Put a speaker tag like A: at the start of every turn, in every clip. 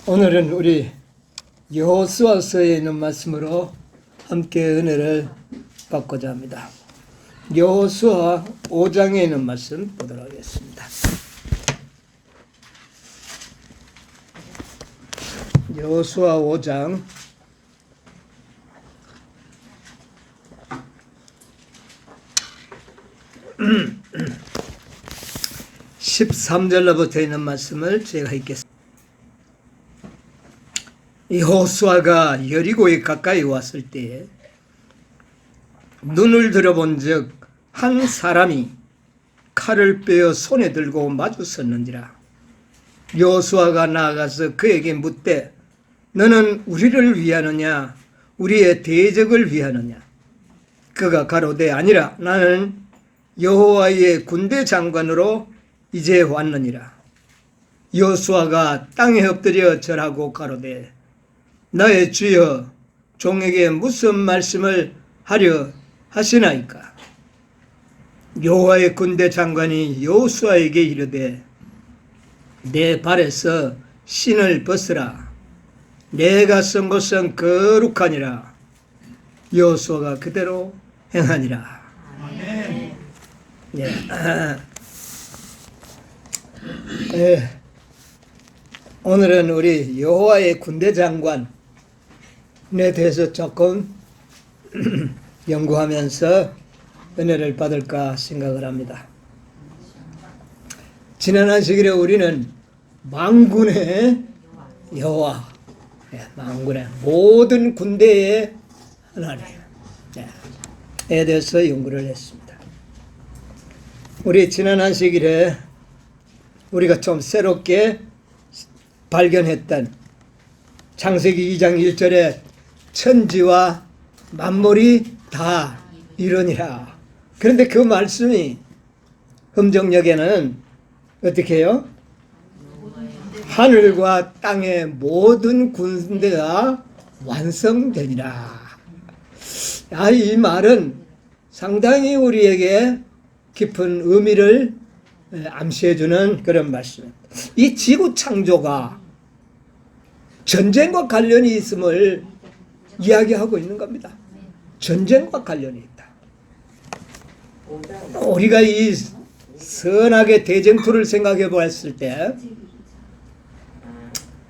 A: 오늘은 우리 여호수아서에 있는 말씀으로 함께 은혜를 받고자 합니다. 여호수아 5장에 있는 말씀 보도록 하겠습니다. 여호수아 5장 13절로부터 있는 말씀을 제가 읽겠습니다. 여호수아가 여리고에 가까이 왔을 때에 눈을 들어본즉 한 사람이 칼을 빼어 손에 들고 마주섰는지라. 여호수아가 나아가서 그에게 묻되 너는 우리를 위하느냐 우리의 대적을 위하느냐. 그가 가로되 아니라 나는 여호와의 군대 장관으로 이제 왔느니라. 여호수아가 땅에 엎드려 절하고 가로되 나의 주여 종에게 무슨 말씀을 하려 하시나이까. 여호와의 군대 장관이 여호수아에게 이르되 내 발에서 신을 벗으라. 내가 선 곳은 거룩하니라. 여호수아가 그대로 행하니라. 아멘. 오늘은 우리 여호와의 군대 장관에 대해서 조금 연구하면서 은혜를 받을까 생각을 합니다. 지난 안식일에 우리는 만군의 여호와, 만군의 모든 군대의 하나님에 대해서 연구를 했습니다. 우리 지난 안식일에 우리가 좀 새롭게 발견했던 창세기 2장 1절에 천지와 만물이 다 이루니라. 그런데 그 말씀이 흠정역에는 어떻게 해요? 하늘과 땅의 모든 군대가 완성되니라. 이 말은 상당히 우리에게 깊은 의미를 암시해주는 그런 말씀입니다. 이 지구 창조가 전쟁과 관련이 있음을 이야기하고 있는 겁니다. 전쟁과 관련이 있다. 우리가 이 선악의 대쟁투를 생각해 보았을 때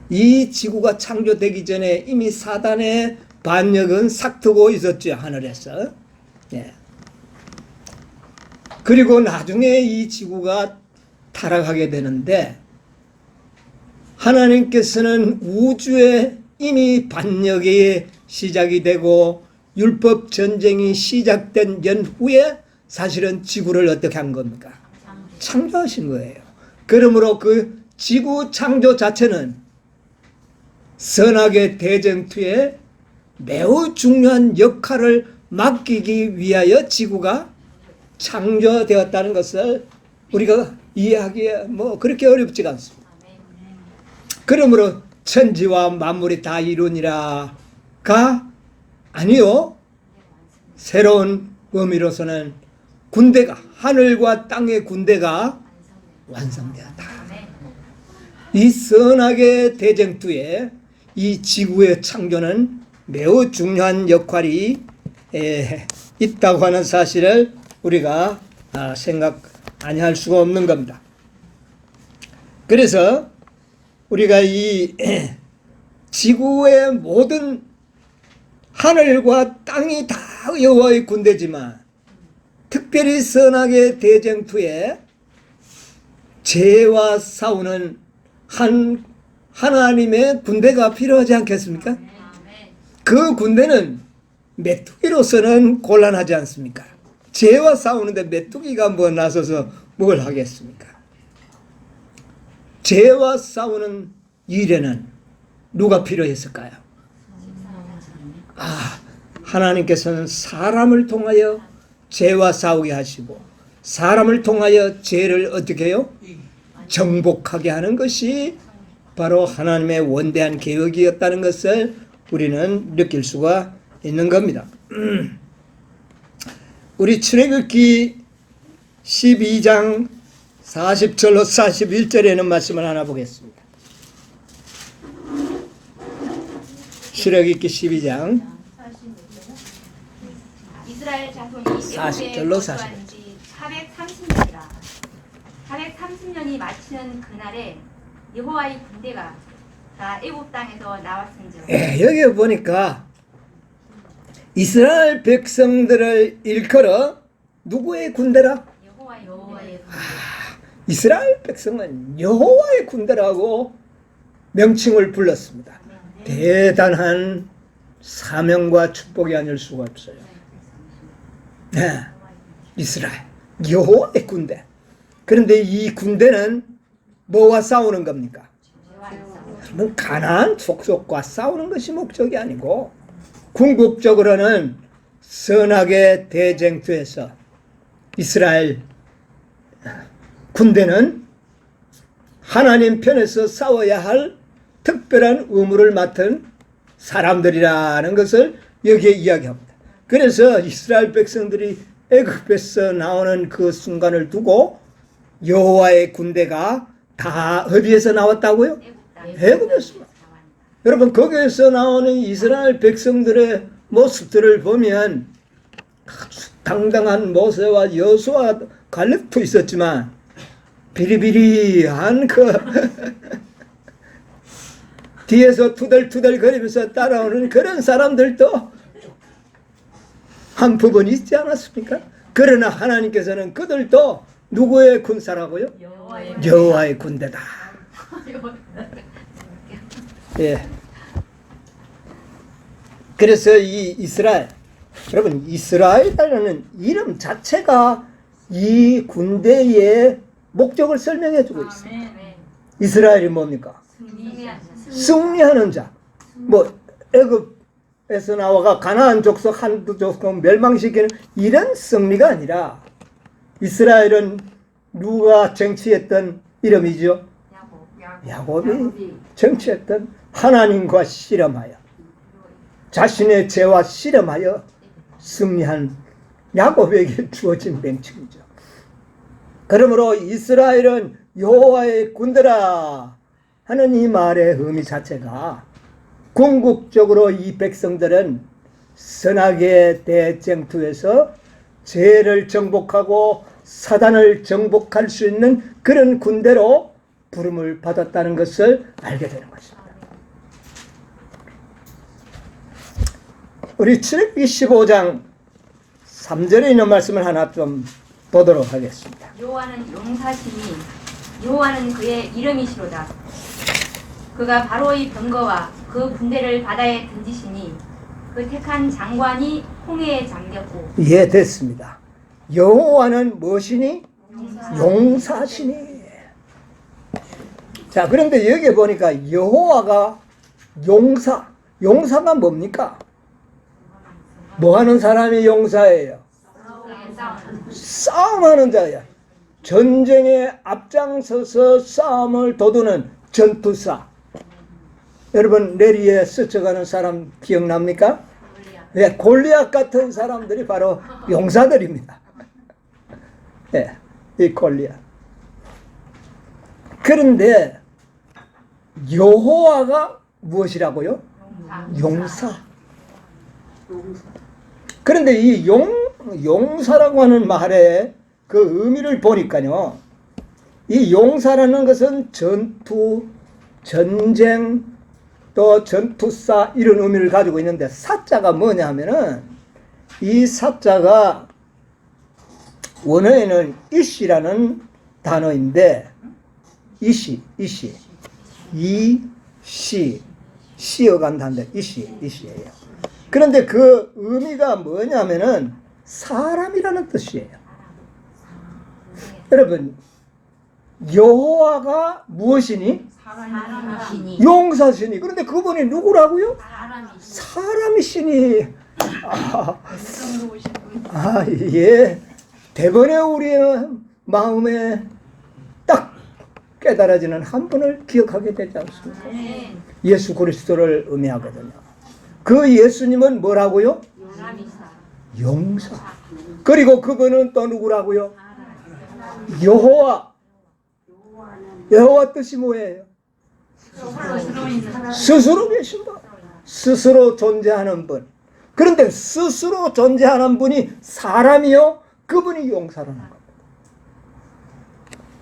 A: 이 지구가 창조되기 전에 이미 사단의 반역은 삭트고 있었죠, 하늘에서. 그리고 나중에 이 지구가 타락하게 되는데 하나님께서는 우주에 이미 반역이 시작이 되고 율법 전쟁이 시작된 연후에 사실은 지구를 어떻게 한 겁니까? 창조하신 거예요. 그러므로 그 지구 창조 자체는 선악의 대쟁투에 매우 중요한 역할을 맡기기 위하여 지구가 창조되었다는 것을 우리가 이해하기에 그렇게 어렵지가 않습니다. 그러므로 천지와 만물이 다 이루니라가 아니요, 새로운 의미로서는 군대가, 하늘과 땅의 군대가 완성되었다. 이 선악의 대쟁투에 이 지구의 창조는 매우 중요한 역할이 있다고 하는 사실을 우리가 생각 아니할 수가 없는 겁니다. 그래서 우리가 이 지구의 모든 하늘과 땅이 다 여호와의 군대지만 특별히 선악의 대쟁투에 죄와 싸우는 하나님의 군대가 필요하지 않겠습니까? 그 군대는 메뚜기로서는 곤란하지 않습니까? 죄와 싸우는데 메뚜기가 나서서 뭘 하겠습니까? 죄와 싸우는 일에는 누가 필요했을까요? 하나님께서는 사람을 통하여 죄와 싸우게 하시고 사람을 통하여 죄를 어떻게 해요? 정복하게 하는 것이 바로 하나님의 원대한 계획이었다는 것을 우리는 느낄 수가 있는 겁니다. 우리 출애굽기 12장 40절로 41절에는 말씀을 하나 보겠습니다. 출애굽기 12장
B: 이스라엘 자손이
A: 40절로
B: 애굽에 거주한 지 430년이라. 430년이 마치는 그날에 여호와의 군대가 다 애굽 땅에서 나왔은즉.
A: 예, 여기 보니까 이스라엘 백성들을 일컬어 누구의 군대라?
B: 여호와의 군대.
A: 이스라엘 백성은 여호와의 군대라고 명칭을 불렀습니다. 대단한 사명과 축복이 아닐 수가 없어요. 네, 이스라엘 여호와의 군대. 그런데 이 군대는 뭐와 싸우는 겁니까? 그러면 가나안 족속과 싸우는 것이 목적이 아니고 궁극적으로는 선악의 대쟁투에서 이스라엘 군대는 하나님 편에서 싸워야 할 특별한 의무를 맡은 사람들이라는 것을 여기에 이야기합니다. 그래서 이스라엘 백성들이 애굽에서 나오는 그 순간을 두고 여호와의 군대가 다 어디에서 나왔다고요? 애굽에서. 여러분 거기에서 나오는 이스라엘 백성들의 모습들을 보면 아주 당당한 모세와 여수와 갈렙도 있었지만 비리비리한 그 뒤에서 투덜투덜 거리면서 따라오는 그런 사람들도 한 부분 있지 않았습니까? 그러나 하나님께서는 그들도 누구의 군사라고요? 여호와의 군대다. 예. 그래서 이 이스라엘, 여러분 이스라엘이라는 이름 자체가 이 군대의 목적을 설명해 주고 있습니다. 이스라엘이 뭡니까? 승리하는 자. 뭐 애굽에서 나와가 가나안 족속 한두 족속 멸망시키는 이런 승리가 아니라 이스라엘은 누가 정치했던 이름이죠? 야곱이 정치했던 하나님과 씨름하여 자신의 죄와 씨름하여 승리한 야곱에게 주어진 명칭이죠. 그러므로 이스라엘은 여호와의 군대라 하는 이 말의 의미 자체가 궁극적으로 이 백성들은 선악의 대쟁투에서 죄를 정복하고 사단을 정복할 수 있는 그런 군대로 부름을 받았다는 것을 알게 되는 것입니다. 우리 출애굽기 15장 3절에 있는 말씀을 하나 좀 보도록 하겠습니다.
B: 여호와는 용사시니 여호와는 그의 이름이시로다. 그가 바로의 병거와 그 군대를 바다에 던지시니 그 택한 장관이 홍해에 잠겼고.
A: 예, 됐습니다. 여호와는 무엇이니? 용사시니. 자, 그런데 여기 보니까 여호와가 용사가 뭡니까? 뭐 하는 사람이 용사예요? 싸움하는 자야. 전쟁에 앞장서서 싸움을 도두는 전투사. 여러분 내리에 스쳐가는 사람 기억납니까? 예, 골리앗 같은 사람들이 바로 용사들입니다. 예, 이 골리앗. 그런데 여호와가 무엇이라고요? 용사. 그런데 이 용사라고 하는 말의 그 의미를 보니까요, 이 용사라는 것은 전투, 전쟁, 또 전투사 이런 의미를 가지고 있는데 사자가 뭐냐 하면은 이 사자가 원어에는 이시라는 단어인데 시어간 단어 이시예요. 그런데 그 의미가 뭐냐면은 사람이라는 뜻이에요. 여러분 여호와가 무엇이니?
B: 사람이시니.
A: 용사시니. 그런데 그분이 누구라고요? 사람이시니. 예. 대번에 우리의 마음에 딱 깨달아지는 한 분을 기억하게 되지 않습니까? 예수 그리스도를 의미하거든요. 그 예수님은 뭐라고요? 용사. 그리고 그분은 또 누구라고요? 여호와. 여호와 뜻이 뭐예요? 스스로 계신 분. 스스로 존재하는 분. 그런데 스스로 존재하는 분이 사람이요? 그분이 용사라는 겁니다.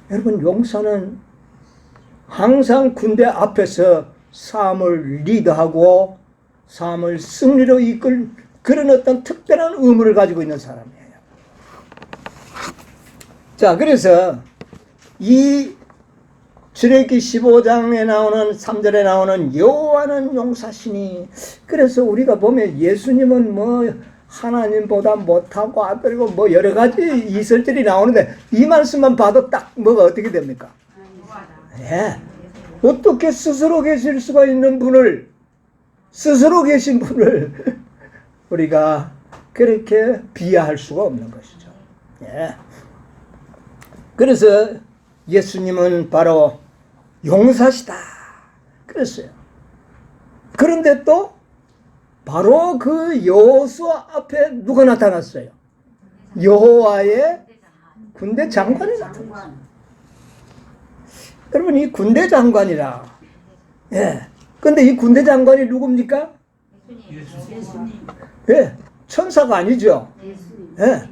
A: 여러분, 용사는 항상 군대 앞에서 싸움을 리드하고 싸움을 승리로 이끌 그런 어떤 특별한 의무를 가지고 있는 사람이에요. 자, 그래서 이 출애굽기 15장에 나오는 3절에 나오는 여호와는 용사시니, 그래서 우리가 보면 예수님은 뭐 하나님보다 못하고 아들이고 뭐 여러 가지 이설들이 나오는데 이 말씀만 봐도 딱 뭐가 어떻게 됩니까? 예. 어떻게 스스로 계실 수가 있는 분을, 스스로 계신 분을 우리가 그렇게 비하할 수가 없는 것이죠. 예. 그래서 예수님은 바로 용사시다 그랬어요. 그런데 또 바로 그 여호수아 앞에 누가 나타났어요? 여호와의 군대 장관이 나타났어요. 여러분, 이 군대 장관이라. 예. 근데 이 군대 장관이 누굽니까?
C: 예수님.
A: 예. 천사가 아니죠. 예.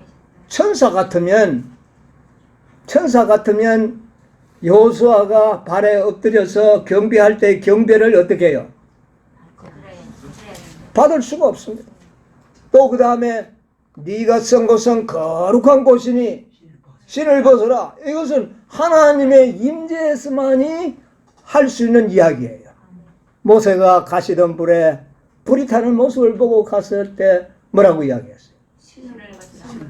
A: 천사 같으면 여호수아가 발에 엎드려서 경배할 때 경배를 어떻게 해요? 받을 수가 없습니다. 또 그 다음에 네가 선 곳은 거룩한 곳이니 신을 벗어라. 이것은 하나님의 임재에서만이 할 수 있는 이야기예요. 모세가 가시던 불이 타는 모습을 보고 갔을 때 뭐라고 이야기했어요?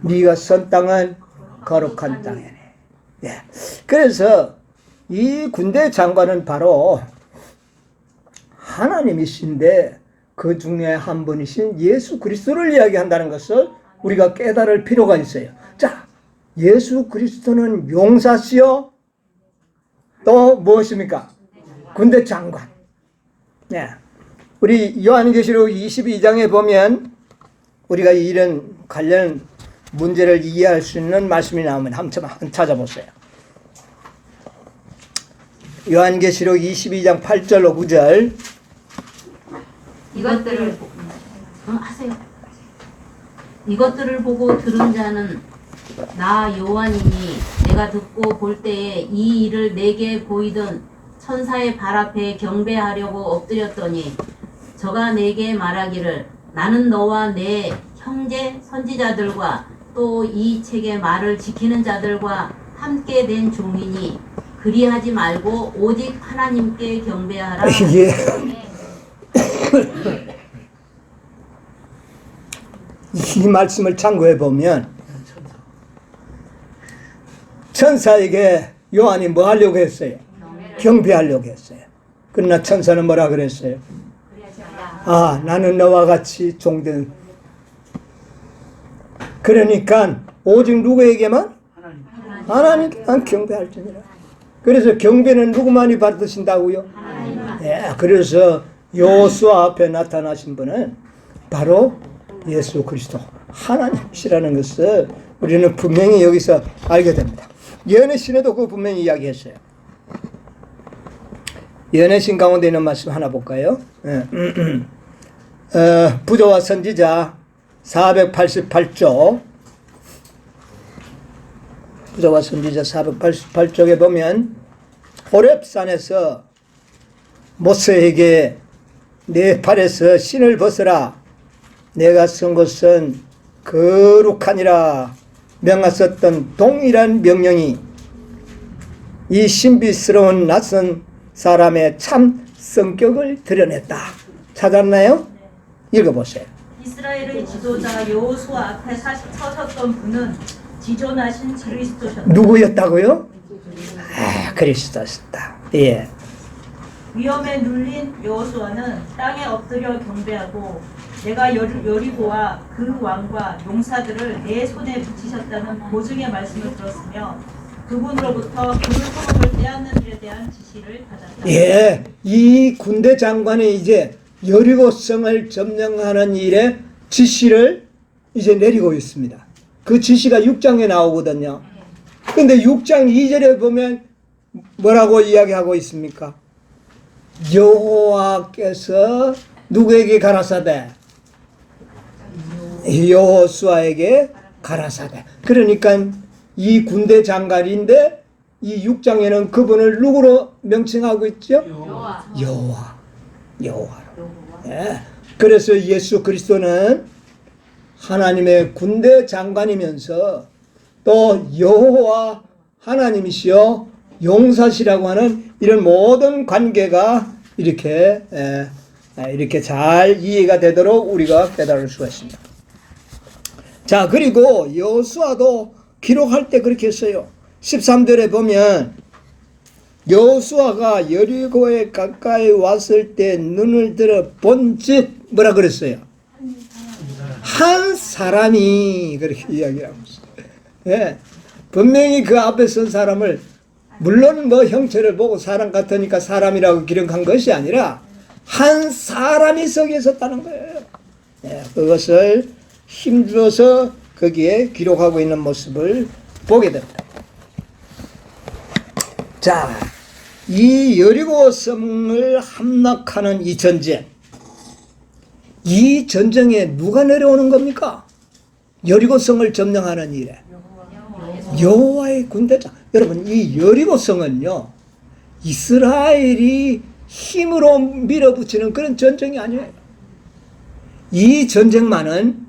A: 네가 선 땅은 거룩한 땅이네. 예. 그래서 이 군대 장관은 바로 하나님이신데 그 중에 한 분이신 예수 그리스도를 이야기한다는 것을 우리가 깨달을 필요가 있어요. 자, 예수 그리스도는 용사시요 또 무엇입니까? 군대 장관. 네. 우리 요한계시록 22장에 보면 우리가 이런 관련 문제를 이해할 수 있는 말씀이 나오면 한번 찾아보세요. 요한계시록 22장 8절로 9절.
C: 이것들을 보고 들은 자는 나 요한이니 내가 듣고 볼 때에 이 일을 내게 보이던 천사의 발 앞에 경배하려고 엎드렸더니 저가 내게 말하기를 나는 너와 내 형제 선지자들과 또 이 책의 말을 지키는 자들과 함께 된 종이니 그리하지 말고 오직 하나님께 경배하라.
A: 예. 이 말씀을 참고해 보면 천사에게 요한이 뭐 하려고 했어요? 경배하려고 했어요. 그러나 천사는 뭐라 그랬어요? 아, 나는 너와 같이 종된. 그러니까 오직 누구에게만? 하나님께만 경배할지니라. 그래서 경배는 누구만이 받으신다고요? 예, 그래서 여호수아 앞에 나타나신 분은 바로 예수 그리스도 하나님이시라는 것을 우리는 분명히 여기서 알게 됩니다. 연애신에도 그 분명히 이야기했어요. 연애신 가운데 있는 말씀 하나 볼까요? 부조와 선지자 488쪽. 부조와 선지자 488쪽에 보면 호렙산에서 모세에게 내 발에서 신을 벗어라. 내가 쓴 것은 거룩하니라 명하셨던 동일한 명령이 이 신비스러운 낯선 사람의 참 성격을 드러냈다. 찾았나요? 읽어보세요.
D: 이스라엘의 지도자 여호수아 앞에 서셨던 분은 지존하신 그리스도셨다.
A: 누구였다고요? 아, 그리스도였다. 예.
D: 위험에 눌린 여호수아는 땅에 엎드려 경배하고 내가 여리고와 그 왕과 용사들을 내 손에 붙이셨다는 보증의 말씀을 들었으며 그분으로부터 그 소금을 떼앗는 일에 대한 지시를 받았다.
A: 예, 이 군대 장관이 이제 여리고성을 점령하는 일에 지시를 이제 내리고 있습니다. 그 지시가 6장에 나오거든요. 근데 6장 2절에 보면 뭐라고 이야기하고 있습니까? 여호와께서 누구에게 가라사대? 여호수아에게 가라사대. 그러니까 이 군대 장관인데 이 6장에는 그분을 누구로 명칭하고 있죠? 여호와로. 예. 그래서 예수 그리스도는 하나님의 군대 장관이면서 또 여호와 하나님이시여 용사시라고 하는 이런 모든 관계가 이렇게 잘 이해가 되도록 우리가 깨달을 수가 있습니다. 자, 그리고 여호수아도 기록할 때 그렇게 했어요. 13절에 보면 여호수아가 여리고에 가까이 왔을 때 눈을 들어 본즉 뭐라 그랬어요? 한 사람이 그렇게 이야기하고 있어요. 예. 분명히 그 앞에 선 사람을 물론 뭐 형체를 보고 사람 같으니까 사람이라고 기록한 것이 아니라 한 사람이 서기에 섰다는 거예요. 예. 그것을 힘줘서 거기에 기록하고 있는 모습을 보게 됩니다. 자, 이 여리고 성을 함락하는 이 전쟁, 이 전쟁에 누가 내려오는 겁니까? 여리고 성을 점령하는 일에 여호와의 군대장. 여러분, 이 여리고 성은요, 이스라엘이 힘으로 밀어붙이는 그런 전쟁이 아니에요. 이 전쟁만은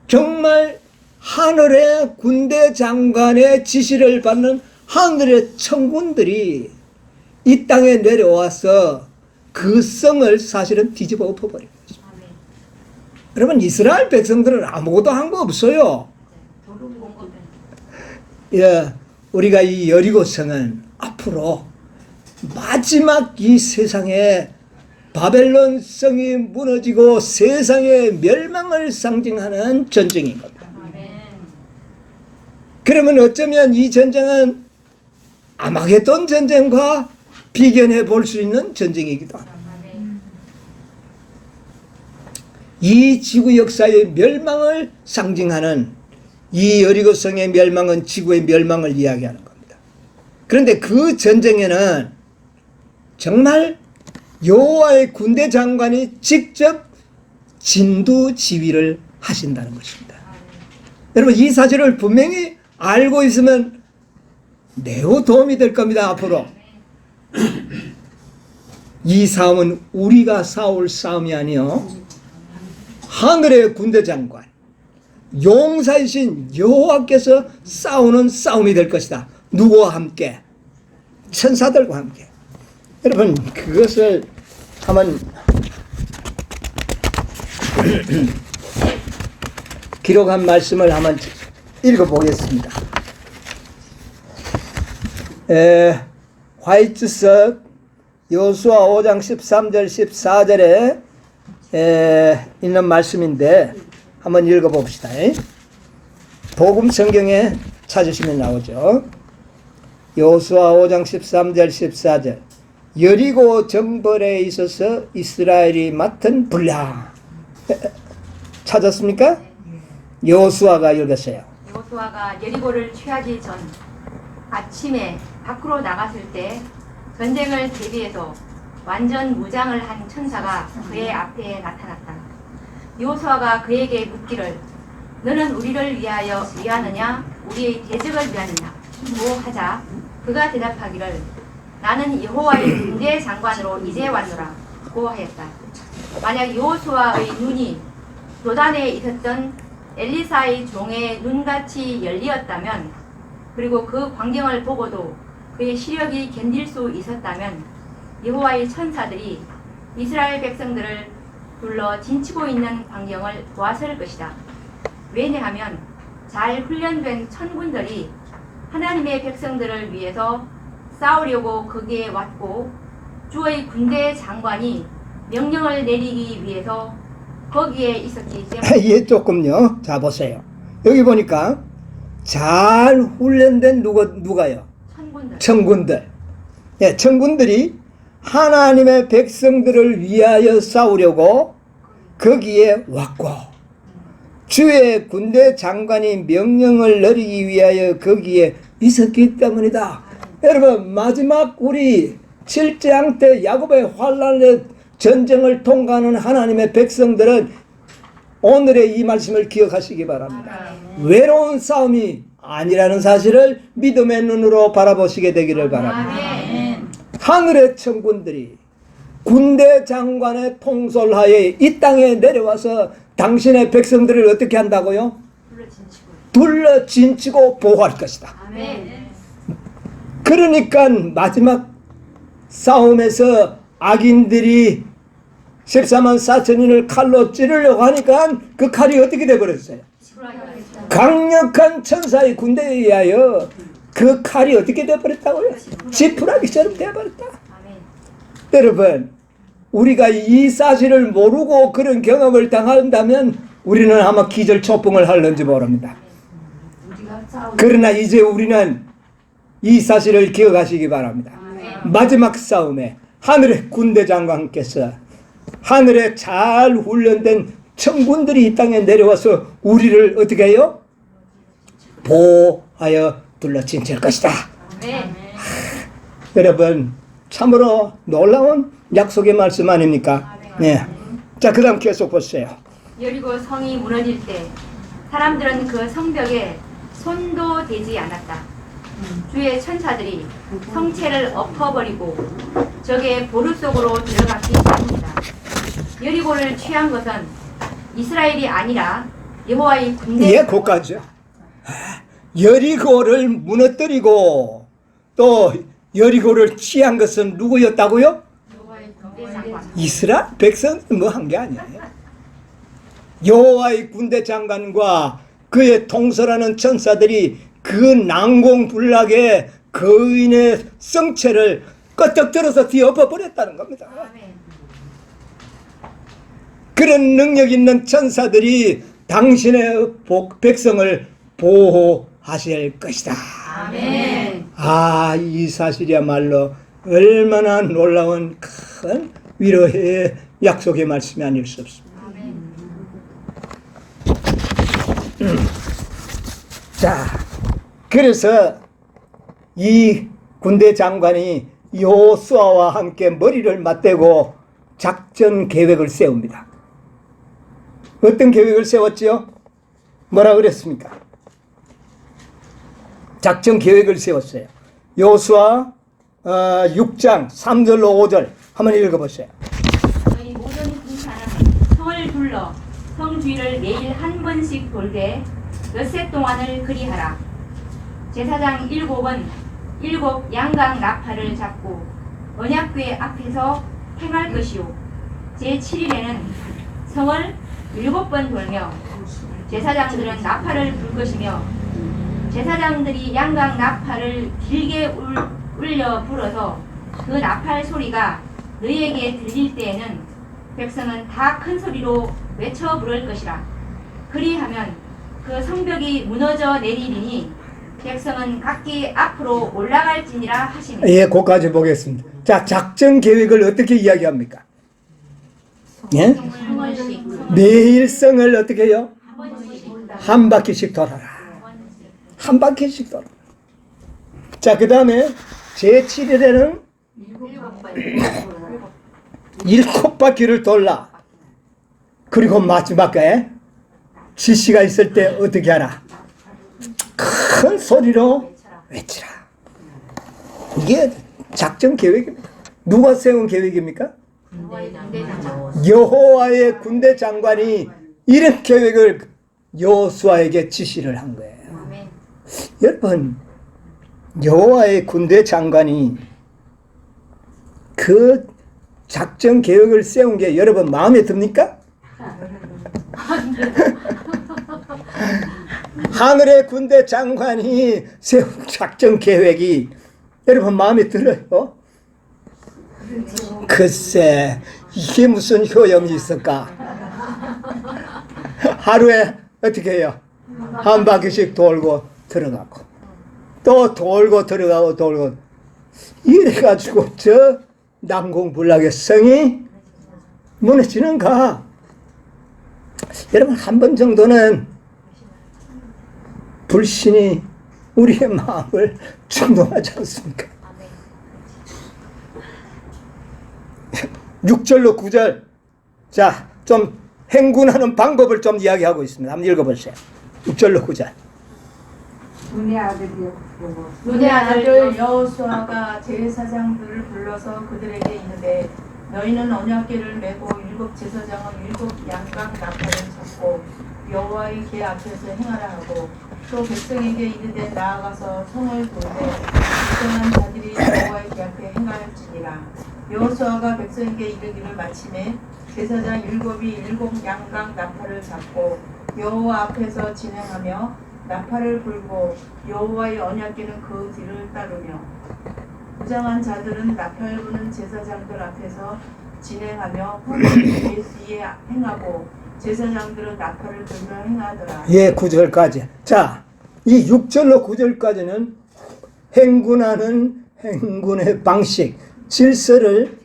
A: 정말 하늘의 군대 장관의 지시를 받는 하늘의 천군들이 이 땅에 내려와서 그 성을 사실은 뒤집어 엎어버린 거죠. 여러분, 이스라엘 백성들은 아무것도 한 거 없어요. 예, 우리가 이 여리고 성은 앞으로 마지막 이 세상에 바벨론 성이 무너지고 세상의 멸망을 상징하는 전쟁인 겁니다. 그러면 어쩌면 이 전쟁은 아마겟돈 전쟁과 비견해 볼 수 있는 전쟁이기도 합니다. 이 지구 역사의 멸망을 상징하는 이 여리고 성의 멸망은 지구의 멸망을 이야기하는 겁니다. 그런데 그 전쟁에는 정말 여호와의 군대 장관이 직접 진두지휘를 하신다는 것입니다. 여러분, 이 사실을 분명히 알고 있으면 매우 도움이 될 겁니다. 앞으로 이 싸움은 우리가 싸울 싸움이 아니요, 하늘의 군대 장관 용사이신 여호와께서 싸우는 싸움이 될 것이다. 누구와 함께? 천사들과 함께. 여러분, 그것을 한번 기록한 말씀을 한번 읽어보겠습니다. 화이트석 여호수아 5장 13절 14절에 있는 말씀인데 한번 읽어봅시다. 복음 성경에 찾으시면 나오죠. 여호수아 5장 13절 14절. 여리고 정벌에 있어서 이스라엘이 맡은 분량. 찾았습니까? 여호수아가 읽었어요.
B: 여호수아가 여리고를 취하기 전 아침에 밖으로 나갔을 때 전쟁을 대비해서 완전 무장을 한 천사가 그의 앞에 나타났다. 여호수아가 그에게 묻기를 너는 우리를 위하느냐 우리의 대적을 위하느냐 고 하자 그가 대답하기를 나는 여호와의 군대 장관으로 이제 왔노라 고 하였다. 만약 여호수아의 눈이 요단에 있었던 엘리사의 종의 눈같이 열리었다면, 그리고 그 광경을 보고도 그의 시력이 견딜 수 있었다면 여호와의 천사들이 이스라엘 백성들을 둘러 진치고 있는 광경을 보았을 것이다. 왜냐하면 잘 훈련된 천군들이 하나님의 백성들을 위해서 싸우려고 거기에 왔고 주의 군대 장관이 명령을 내리기 위해서 거기에 있었기 때문에.
A: 예, 조금요. 자, 보세요. 여기 보니까 잘 훈련된 누가요? 천군들. 예, 천군들이 하나님의 백성들을 위하여 싸우려고 거기에 왔고 주의 군대 장관이 명령을 내리기 위하여 거기에 있었기 때문이다. 여러분, 마지막 우리 7장 때 야곱의 환난에 전쟁을 통과하는 하나님의 백성들은 오늘의 이 말씀을 기억하시기 바랍니다. 외로운 싸움이 아니라는 사실을 믿음의 눈으로 바라보시게 되기를 바랍니다. 하늘의 천군들이 군대 장관의 통솔하에 이 땅에 내려와서 당신의 백성들을 어떻게 한다고요? 둘러 진치고 보호할 것이다. 그러니까 마지막 싸움에서 악인들이 14만 4천인을 칼로 찌르려고 하니까 그 칼이 어떻게 돼버렸어요? 강력한 천사의 군대에 의하여 그 칼이 어떻게 돼버렸다고요? 지푸라기처럼 돼버렸다. 여러분, 우리가 이 사실을 모르고 그런 경험을 당한다면 우리는 아마 기절초풍을 할는지 모릅니다. 그러나 이제 우리는 이 사실을 기억하시기 바랍니다. 마지막 싸움에 하늘의 군대 장관께서 하늘에 잘 훈련된 천군들이 이 땅에 내려와서 우리를 어떻게 해요? 보호하여 둘러 진칠 것이다. 여러분, 참으로 놀라운 약속의 말씀 아닙니까? 네. 자, 그 다음 계속 보세요.
B: 여리고 성이 무너질 때 사람들은 그 성벽에 손도 대지 않았다. 주의 천사들이 성체를 엎어버리고 적의 보루 속으로 들어갔기 때문이다. 여리고를 취한 것은 이스라엘이 아니라 여호와의 군대.
A: 예, 그까지요. 여리고를 무너뜨리고 또 여리고를 취한 것은 누구였다고요?
B: 여호와의 군대 장관.
A: 이스라엘 백성은 뭐 한 게 아니에요. 여호와의 군대 장관과 그의 통솔하는 천사들이 그 난공불락의 거인의 성체를 끄떡 들어서 뒤엎어버렸다는 겁니다. 그런 능력 있는 천사들이 당신의 백성을 보호하실 것이다. 아, 이 사실이야말로 얼마나 놀라운 큰 위로의 약속의 말씀이 아닐 수 없습니다. 자, 그래서 이 군대 장관이 여호수아와 함께 머리를 맞대고 작전 계획을 세웁니다. 어떤 계획을 세웠지요? 뭐라 그랬습니까? 작전 계획을 세웠어요. 여호수아 6장 3절로 5절 한번 읽어보세요.
B: 너희 모든 군사는 성을 둘러 성 주위를 매일 한 번씩 돌되 엿새 동안을 그리하라. 제사장 7은 7 양강 나팔을 잡고 언약궤 앞에서 행할 것이요 제7일에는 성을 7번 돌며 제사장들은 나팔을 불 것이며 제사장들이 양강 나팔을 길게 울려 불어서 그 나팔 소리가 너희에게 들릴 때에는 백성은 다 큰 소리로 외쳐 부를 것이라. 그리하면 그 성벽이 무너져 내리리니 백성은 각기 앞으로 올라갈지니라 하시니.
A: 예, 그까지 보겠습니다. 자, 작전 계획을 어떻게 이야기합니까? 예? 매일 성을 어떻게 해요? 한 바퀴씩 돌아라. 한 바퀴씩 돌아라. 자, 그 다음에 제7일에는 7바퀴를 돌라. 그리고 마지막에 지시가 있을 때 어떻게 하라? 큰 소리로 외치라. 이게 작전 계획입니다. 누가 세운 계획입니까? 여호와의 군대 장관이 이런 계획을 여호수아에게 지시를 한 거예요. 여러분, 여호와의 군대 장관이 그 작전 계획을 세운 게 여러분 마음에 듭니까? 하늘의 군대 장관이 세운 작전 계획이 여러분 마음에 들어요? 글쎄, 이게 무슨 효험이 있을까? 하루에 어떻게 해요? 한 바퀴씩 돌고 들어가고 또 돌고 들어가고 돌고 이래가지고 저 난공불락의 성이 무너지는가? 여러분, 한 번 정도는 불신이 우리의 마음을 충동하지 않습니까? 6절로 9절. 자, 좀 행군하는 방법을 좀 이야기하고 있습니다. 한번 읽어보세요. 6절로 9절.
D: 눈의 아들 여호수아가 제사장들을 불러서 그들에게 이르되 너희는 언약궤를 메고 일곱 제사장은 일곱 양각 나팔을 잡고 여호와의 궤 앞에서 행하라 하고 또 백성에게 이르되 나아가서 성을 돌되 일정한 자들이 여호와의 궤 앞에 행하였지니라. 여호수아가 백성에게 이르기를 마침에 제사장 일곱이 일곱 양각 나팔을 잡고 여호와 앞에서 진행하며 나팔을 불고 여호와의 언약궤는 그 뒤를 따르며 부장한 자들은 나팔 부는 제사장들 앞에서 진행하며 후에 뒤에 행하고 제사장들은 나팔을 불며 행하더라.
A: 예, 9절까지. 자, 이 6절로 9절까지는 행군하는 행군의 방식, 질서를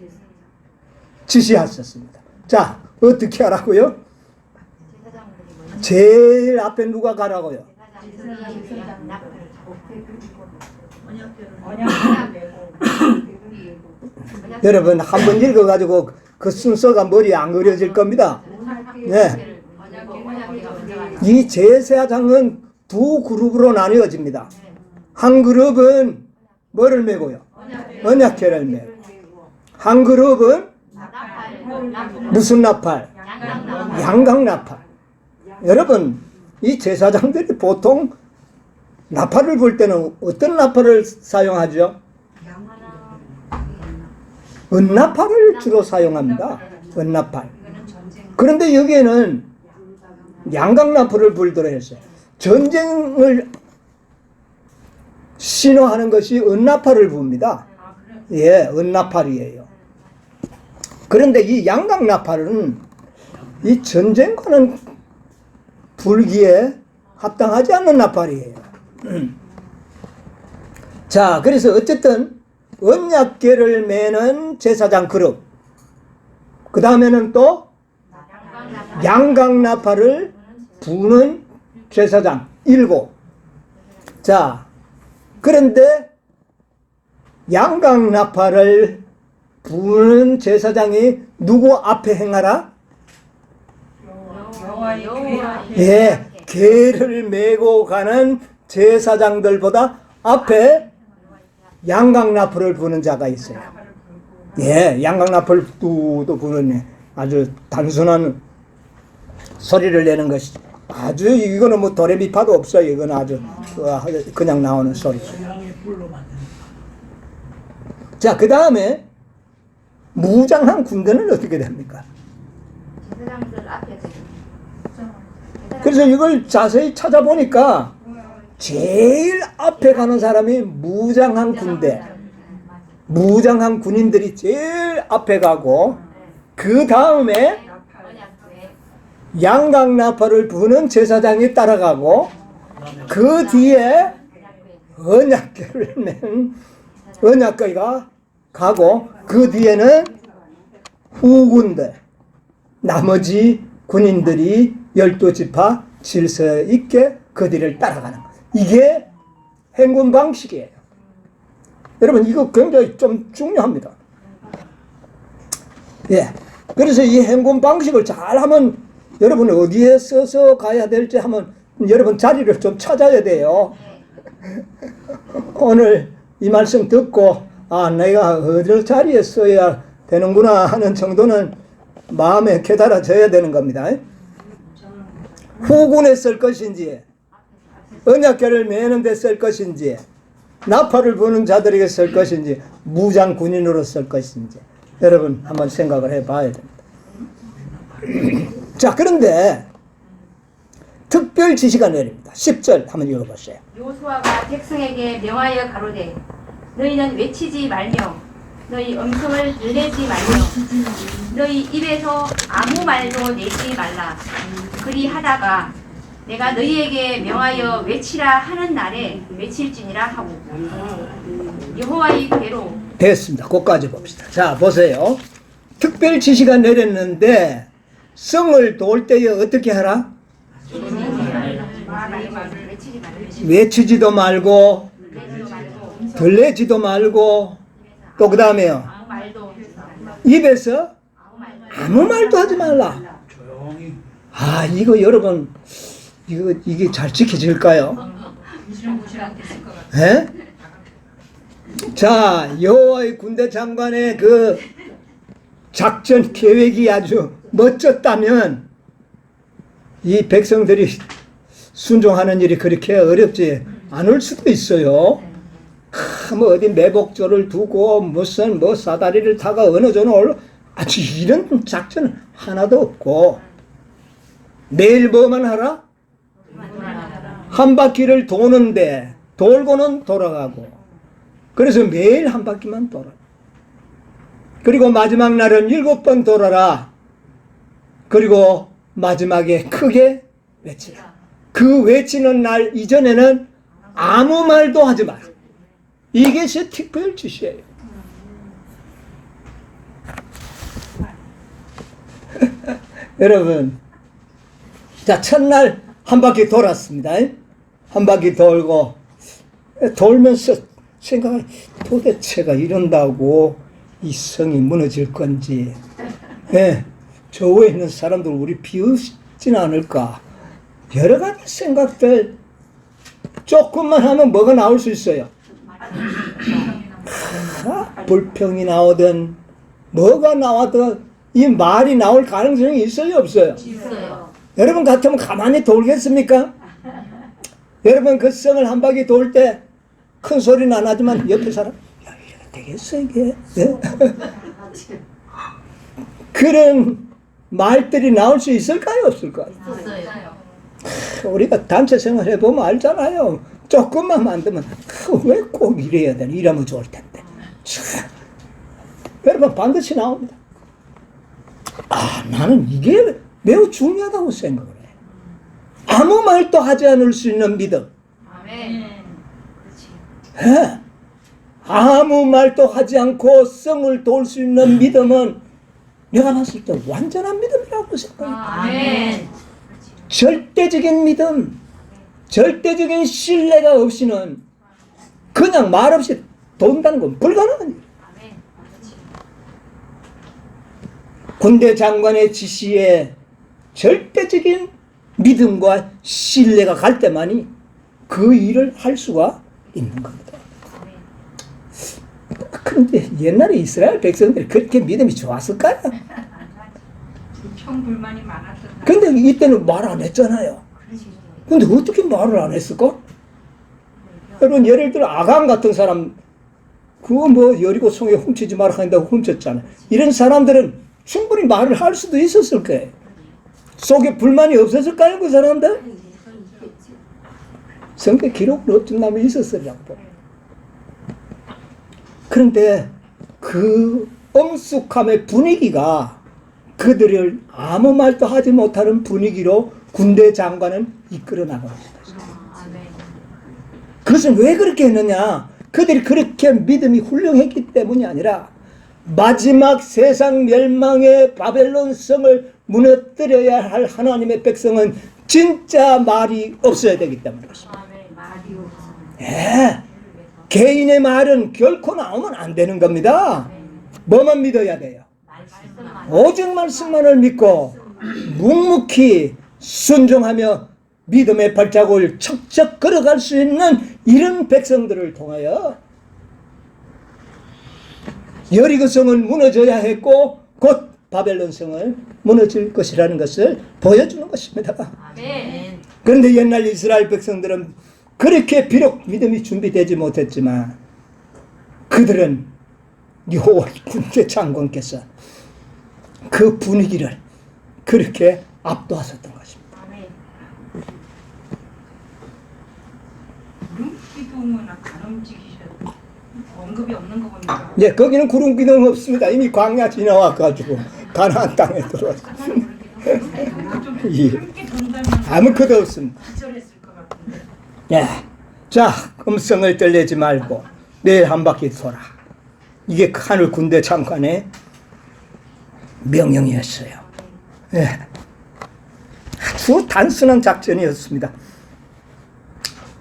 A: 지시하셨습니다. 자, 어떻게 하라고요? 제일 앞에 누가 가라고요?
D: 언약궤를 메고
A: 여러분, 한번 읽어가지고 그 순서가 머리에 안 그려질 겁니다. 네. 이 제사장은 두 그룹으로 나뉘어집니다. 한 그룹은 뭐를 메고요? 언약궤를 메고. 한 그룹은 무슨 나팔? 양각 나팔. 여러분, 이 제사장들이 보통 나팔을 불 때는 어떤 나팔을 사용하죠? 은나팔을 주로 사용합니다. 은나팔. 그런데 여기에는 양각 나팔을 불도록 했어요. 전쟁을 신호하는 것이 은나팔을 붑니다. 예, 은나팔이에요. 그런데 이 양각 나팔은 이 전쟁과는 불기에 합당하지 않는 나팔이에요. 자, 그래서 어쨌든 언약궤를 매는 제사장 그룹, 그 다음에는 또 양각 나팔을 부는 제사장 7. 자, 그런데 양각 나팔을 부는 제사장이 누구 앞에 행하라?
D: 여호와의 궤 앞에
A: 예, 궤를 메고 가는 제사장들보다 앞에 양각 나팔을 부는 자가 있어요. 예, 양각 나팔 또 부는 아주 단순한 소리를 내는 것이 아주 이거는 뭐 도레미파도 없어요. 이건 아주 그냥 나오는 소리. 자, 그 다음에 무장한 군대는 어떻게 됩니까?
B: 제사장들 앞에서
A: 그래서 이걸 자세히 찾아보니까 제일 앞에 가는 사람이 무장한 군대, 무장한 군인들이 제일 앞에 가고, 그 다음에 양각 나팔을 부는 제사장이 따라가고, 그 뒤에 언약궤를 맨 언약궤가 가고, 그 뒤에는 후군들, 나머지 군인들이 12지파 질서 있게 그 뒤를 따라가는 거예요. 이게 행군 방식이에요. 여러분, 이거 굉장히 좀 중요합니다. 예. 그래서 이 행군 방식을 잘 하면 여러분 어디에 써서 가야 될지 하면 여러분 자리를 좀 찾아야 돼요. 오늘 이 말씀 듣고 내가 어디 자리에 써야 되는구나 하는 정도는 마음에 깨달아져야 되는 겁니다. 후군에 쓸 것인지, 언약궤를 매는 데 쓸 것인지, 나팔을 부는 자들에게 쓸 것인지, 무장 군인으로 쓸 것인지 여러분 한번 생각을 해봐야 됩니다. 자, 그런데 특별 지시가 내립니다. 10절 한번 읽어보세요.
B: 여호수아가 백성에게 명하여 가로되 너희는 외치지 말며 너희 음성을 늘내지 말며 너희 입에서 아무 말도 내지 말라. 그리하다가 내가 너희에게 명하여 외치라 하는 날에 외칠지니라 하고 여호와의 궤로
A: 됐습니다. 거기까지 봅시다. 자, 보세요. 특별 지시가 내렸는데 성을 돌 때에 어떻게 하라?
B: 외치지 말라.
A: 외치지도 말고 들레지도 말고 또 그 다음에요.
B: 말도
A: 입에서 아무 말도 하지 말라.
E: 조용히.
A: 아, 이거 여러분, 이게 잘 지켜질까요?
B: 무시랑 됐을 것 같아요.
A: 예? 자, 여호와의 군대 장관의 그 작전 계획이 아주 멋졌다면 이 백성들이 순종하는 일이 그렇게 어렵지 않을 수도 있어요. 뭐 어디 매복조를 두고 무슨 뭐 사다리를 타가 어느 전에 올라 아주 이런 작전 하나도 없고 매일 뭐만 하라? 한 바퀴를 도는데 돌고는 돌아가고 그래서 매일 한 바퀴만 돌아. 그리고 마지막 날은 7번 돌아라. 그리고 마지막에 크게 외치라. 그 외치는 날 이전에는 아무 말도 하지 마라. 이게 제 특별 지시예요. 여러분, 자, 첫날 한 바퀴 돌았습니다. 한 바퀴 돌고 돌면서 생각해, 도대체가 이런다고 이 성이 무너질 건지, 저 위에 있는 사람들 우리 비웃진 않을까, 여러 가지 생각들. 조금만 하면 뭐가 나올 수 있어요? 불평이 나오든 뭐가 나와든 이 말이 나올 가능성이 있어요, 없어요?
C: 있어요.
A: 여러분 같으면 가만히 돌겠습니까? 여러분 그 성을 한 바퀴 돌 때 큰 소리는 안 하지만 옆에 사람, 야, 이래가 되겠어 이게? 네? 그런 말들이 나올 수 있을까요, 없을까요?
C: 있었어요.
A: 우리가 단체 생활 해보면 알잖아요. 조금만 만들면 왜 꼭 이래야 되나, 이러면 좋을 텐데. 참. 여러분 반드시 나옵니다. 아, 나는 이게 매우 중요하다고 생각을 해. 아무 말도 하지 않을 수 있는 믿음.
B: 아멘.
A: 예. 아무 말도 하지 않고 성을 돌 수 있는 믿음은 내가 봤을 때 완전한 믿음이라고 생각해요.
C: 아멘.
A: 절대적인 믿음, 절대적인 신뢰가 없이는 그냥 말 없이 돈다는 건 불가능한 일. 군대 장관의 지시에 절대적인 믿음과 신뢰가 갈 때만이 그 일을 할 수가 있는 겁니다. 그런데 옛날에 이스라엘 백성들이 그렇게 믿음이 좋았을까요?
B: 불평불만이 많았었나?
A: 근데 이때는 말 안 했잖아요. 근데 어떻게 말을 안 했을까? 여러분, 예를 들어 아간 같은 사람, 그거 뭐 여리고 성에 훔치지 마라 한다고 훔쳤잖아요. 이런 사람들은 충분히 말을 할 수도 있었을 거예요. 속에 불만이 없었을까요, 그 사람들? 성경 기록은 어쩐다면 있었으리라고 봅니다. 그런데 그 엄숙함의 분위기가 그들을 아무 말도 하지 못하는 분위기로 군대 장관은 이끌어 나갑니다. 그것은 왜 그렇게 했느냐? 그들이 그렇게 믿음이 훌륭했기 때문이 아니라 마지막 세상 멸망의 바벨론 성을 무너뜨려야 할 하나님의 백성은 진짜 말이 없어야 되기 때문에 그렇습니다. 예, 개인의 말은 결코 나오면 안 되는 겁니다. 뭐만 믿어야 돼요? 오직 말씀만을 믿고 묵묵히 순종하며 믿음의 발자국을 척척 걸어갈 수 있는 이런 백성들을 통하여 여리고 성은 무너져야 했고 곧 바벨론 성을 무너질 것이라는 것을 보여주는 것입니다.
C: 아멘.
A: 그런데 옛날 이스라엘 백성들은 그렇게 비록 믿음이 준비되지 못했지만 그들은 여호와 군대 장관께서 그 분위기를 그렇게 압도하셨던 것입니다.
B: 구름기둥은 안 움직이셔도 언급이 없는 거 보니까
A: 예, 거기는 구름 기둥 없습니다. 이미 광야 지나와가지고 가나안 땅에 들어왔습니다. 예,
B: 함께 돈다면
A: 아무것도 없습니다.
B: 기절했을 것 같은데.
A: 예, 자, 음성을 떨리지 말고 매일 한 바퀴 돌아. 이게 하늘 군대 장관의 명령이었어요. 예, 아주 단순한 작전이었습니다.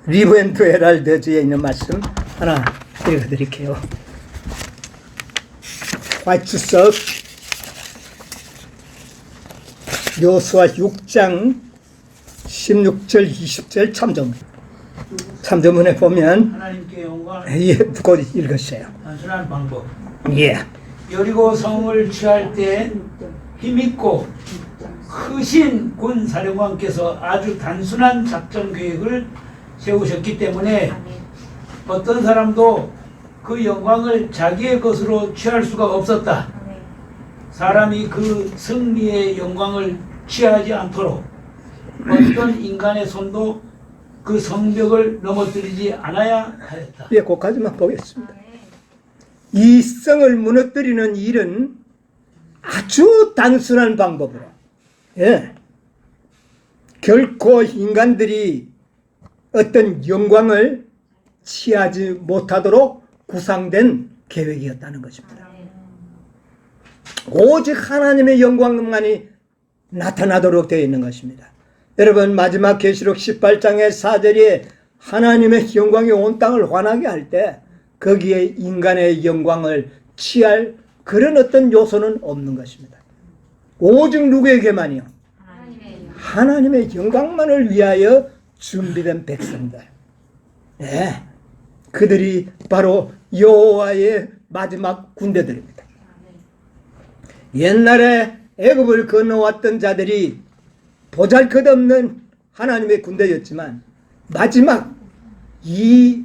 A: 리브 앤드 헤랄드지에 있는 말씀 하나 읽어드릴게요. 화이트 석 여호수아 6장 16절 20절 참조문에 보면
E: 하나님께 영광
A: 예, 곧 읽으세요.
E: 단순한 방법.
A: 예.
E: 여리고 성을 취할 때 힘있고 크신 군 사령관께서 아주 단순한 작전 계획을 세우셨기 때문에 어떤 사람도 그 영광을 자기의 것으로 취할 수가 없었다. 사람이 그 승리의 영광을 취하지 않도록 어떤 인간의 손도 그 성벽을 넘어뜨리지 않아야 하였다.
A: 예, 거기까지만 보겠습니다. 이 성을 무너뜨리는 일은 아주 단순한 방법으로, 예, 결코 인간들이 어떤 영광을 취하지 못하도록 구상된 계획이었다는 것입니다. 오직 하나님의 영광만이 나타나도록 되어 있는 것입니다. 여러분, 마지막 계시록 18장의 4절에 하나님의 영광이 온 땅을 환하게 할 때 거기에 인간의 영광을 취할 그런 어떤 요소는 없는 것입니다. 오직 누구에게만이요? 하나님의 영광만을 위하여 준비된 백성들. 네, 그들이 바로 여호와의 마지막 군대들입니다. 옛날에 애굽을 건너왔던 자들이 보잘것없는 하나님의 군대였지만 마지막 이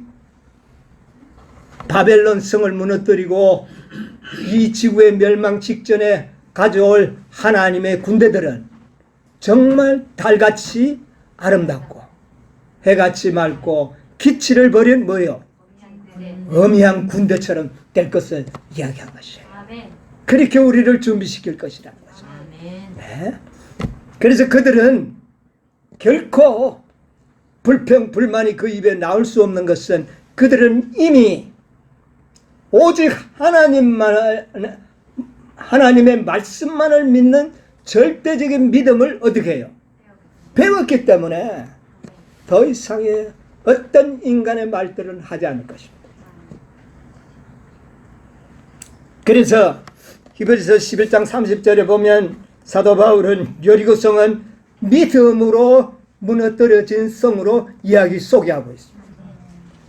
A: 바벨론 성을 무너뜨리고 이 지구의 멸망 직전에 가져올 하나님의 군대들은 정말 달같이 아름답고 해같이 맑고 기치를 버린 뭐요? 어미한 군대처럼 될 것을 이야기한 것이에요. 그렇게 우리를 준비시킬 것이라는 거죠. 네. 그래서 그들은 결코 불평, 불만이 그 입에 나올 수 없는 것은 그들은 이미 오직 하나님의 말씀만을 믿는 절대적인 믿음을 어떻게 해요? 배웠기 때문에 더 이상의 어떤 인간의 말들은 하지 않을 것입니다. 그래서 히브리서 11장 30절에 보면 사도 바울은 여리고성은 믿음으로 무너뜨려진 성으로 이야기 소개하고 있습니다.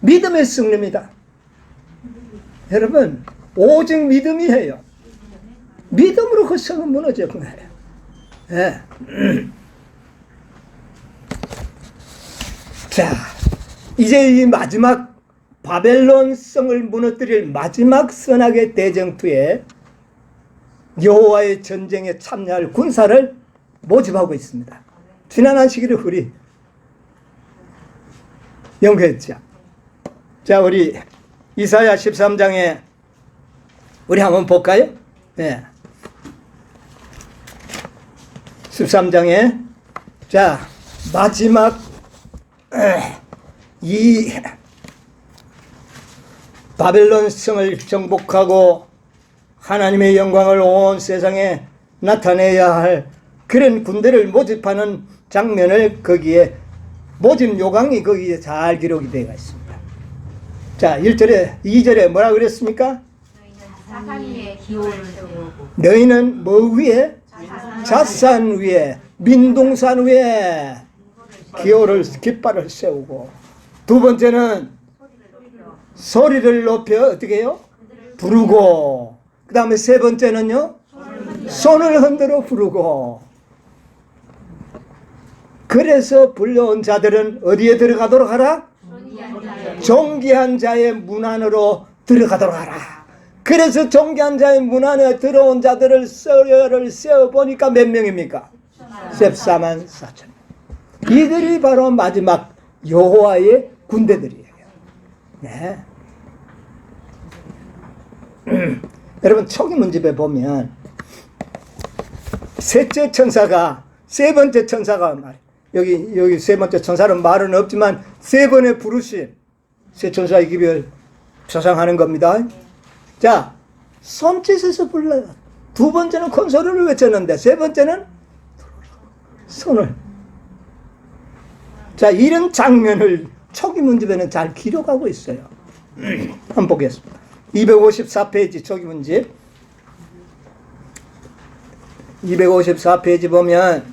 A: 믿음의 승리입니다. 여러분, 오직 믿음이에요. 믿음으로 그 성은 무너진 거예요. 네. 자, 이제 이 마지막 바벨론 성을 무너뜨릴 마지막 선악의 대쟁투에 여호와의 전쟁에 참여할 군사를 모집하고 있습니다. 지난 시기를 우리 연구했죠. 자, 우리 이사야 13장에 우리 한번 볼까요? 네. 13장에 자, 마지막 이 바벨론 성을 정복하고 하나님의 영광을 온 세상에 나타내야 할 그런 군대를 모집하는 장면을 거기에 모집 요강이 거기에 잘 기록이 되어 있습니다. 자, 1절에 2절에 뭐라 그랬습니까? 너희는 뭐 위에? 잣산 위에, 민둥산 위에 깃발을 세우고, 두 번째는 소리를 높여 어떻게 해요? 부르고, 그 다음에 세 번째는요, 손을 흔들어 부르고. 그래서 불려온 자들은 어디에 들어가도록 하라? 존귀한 자의 문 안으로 들어가도록 하라. 그래서 존귀한 자의 문 안에 들어온 자들을 세어보니까 몇 명입니까? 14만 4천. 이들이 바로 마지막 여호와의 군대들이에요. 네. 여러분, 초기문집에 보면 셋째 천사가 세 번째 천사가 여기 세 번째 천사는 말은 없지만 세 번의 부르심 세 천사의 기별 표상하는 겁니다. 자, 손짓에서 불러요. 두 번째는 큰 소리를 외쳤는데 세 번째는 손을. 자, 이런 장면을 초기문집에는 잘 기록하고 있어요. 한번 보겠습니다. 254페이지 초기문집 254페이지 보면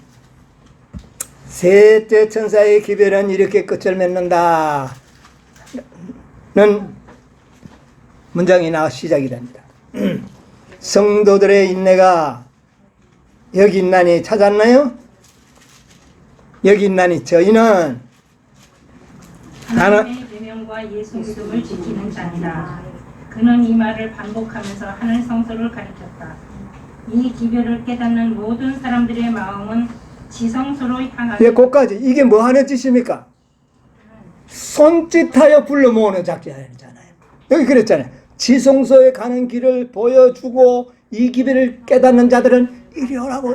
A: 셋째 천사의 기별은 이렇게 끝을 맺는다 는 문장이 시작이 됩니다. 성도들의 인내가 여기 있나니 찾았나요? 여기 있나니 저희는
B: 하나님의 계명과 예수 믿음을 지키는 자니라. 그는 이 말을 반복하면서 하늘 성소를 가리켰다. 이 기별을 깨닫는 모든 사람들의 마음은 지성소로 향하여
A: 예, 거기까지. 이게 뭐 하는 짓입니까? 손짓하여 불러 모으는 작전이잖아요. 여기 그랬잖아요. 지성소에 가는 길을 보여주고 이 기별을 깨닫는 자들은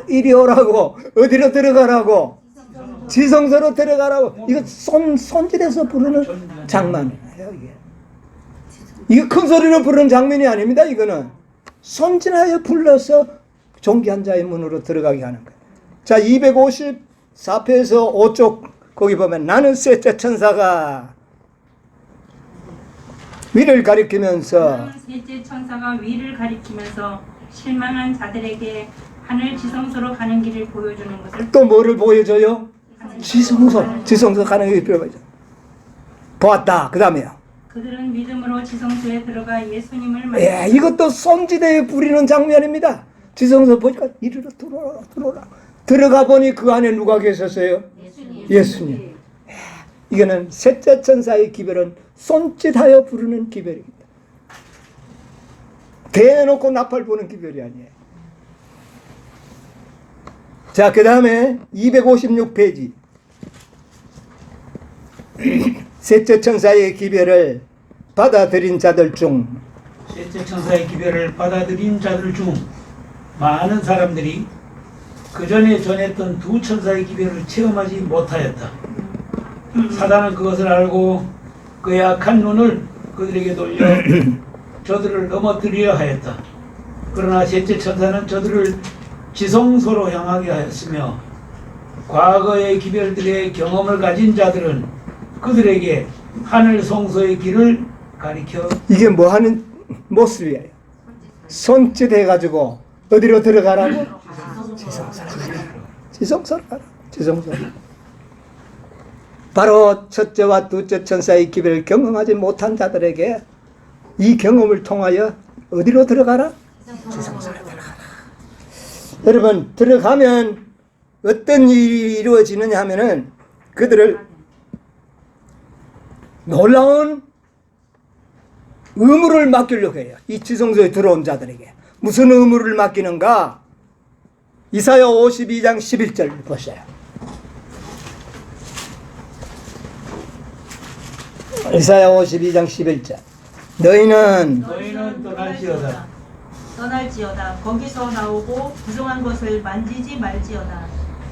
A: 이리 오라고 어디로 들어가라고 지성소로 들어가라고. 이거 손짓해서 부르는 장면이에요. 이게 큰 소리로 부르는 장면이 아닙니다. 이거는 손짓하여 불러서 존귀한 자의 문으로 들어가게 하는 거예요. 자, 254페이지에서 5쪽 거기 보면 나는 셋째 천사가 위를 가리키면서
B: 셋째 천사가 위를 가리키면서 실망한 자들에게 하늘 지성소로 가는 길을 보여주는 것을
A: 또 뭐를 보여줘요? 지성소 가는 길을 보여줘. 보았다. 그 다음에요.
B: 그들은 믿음으로 지성소에 들어가 예수님을
A: 예, 이것도 손지대에 부리는 장면입니다. 지성소 보니까 이리로 들어오라. 들어가 보니 그 안에 누가 계셨어요? 예수님. 예, 이거는 셋째 천사의 기별은 손짓하여 부르는 기별입니다. 대놓고 나팔 부는 기별이 아니에요. 자, 그 다음에 256페이지. 셋째 천사의 기별을 받아들인 자들 중
E: 셋째 천사의 기별을 받아들인 자들 중 많은 사람들이 그 전에 전했던 두 천사의 기별을 체험하지 못하였다. 사단은 그것을 알고 그의 악한 눈을 그들에게 돌려 저들을 넘어뜨리려 하였다. 그러나 셋째 천사는 저들을 지성소로 향하게 하였으며 과거의 기별들의 경험을 가진 자들은 그들에게 하늘 성소의 길을 가리켜.
A: 이게 뭐 하는 모습이에요? 손짓해가지고 어디로 들어가라고? 지성소로 가라. 지성소로 가라. 지성소로. 바로 첫째와 둘째 천사의 기별을 경험하지 못한 자들에게 이 경험을 통하여 어디로 들어가라? 지성소로 들어가라. 여러분, 들어가면 어떤 일이 이루어지느냐 하면은 그들을 놀라운 의무를 맡기려고 해요. 이 지성소에 들어온 자들에게. 무슨 의무를 맡기는가? 이사야 52장 11절 보세요. 이사야 52장 11절. 너희는
D: 떠날지어다. 거기서 나오고 부정한 것을 만지지 말지어다.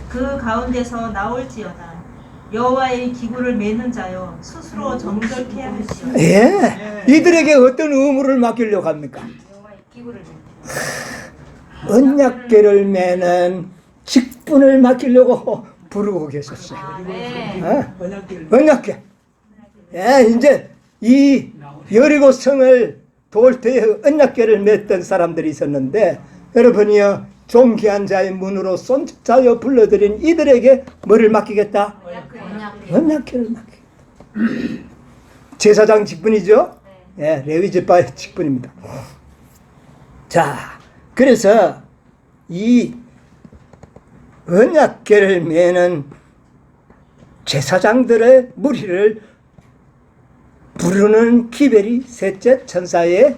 D: 그 가운데서 나올지어다. 여호와의 기구를 매는 자여 스스로 정결케 할지어다.
A: 예. 이들에게 어떤 의무를 맡기려고 합니까? 언약궤를 매는 직분을 맡기려고 부르고 계셨어요. 언약궤. 예, 이제 이 여리고 성을 도울 때에 언약궤를 맸던 사람들이 있었는데, 여러분이요, 존귀한 자의 문으로 손짓하여 불러들인 이들에게 뭐를 맡기겠다? 언약궤를 맡기겠다. 제사장 직분이죠? 예, 레위 지파의 직분입니다. 자, 그래서 이 언약궤를 매는 제사장들의 무리를 부르는 기별이 셋째 천사의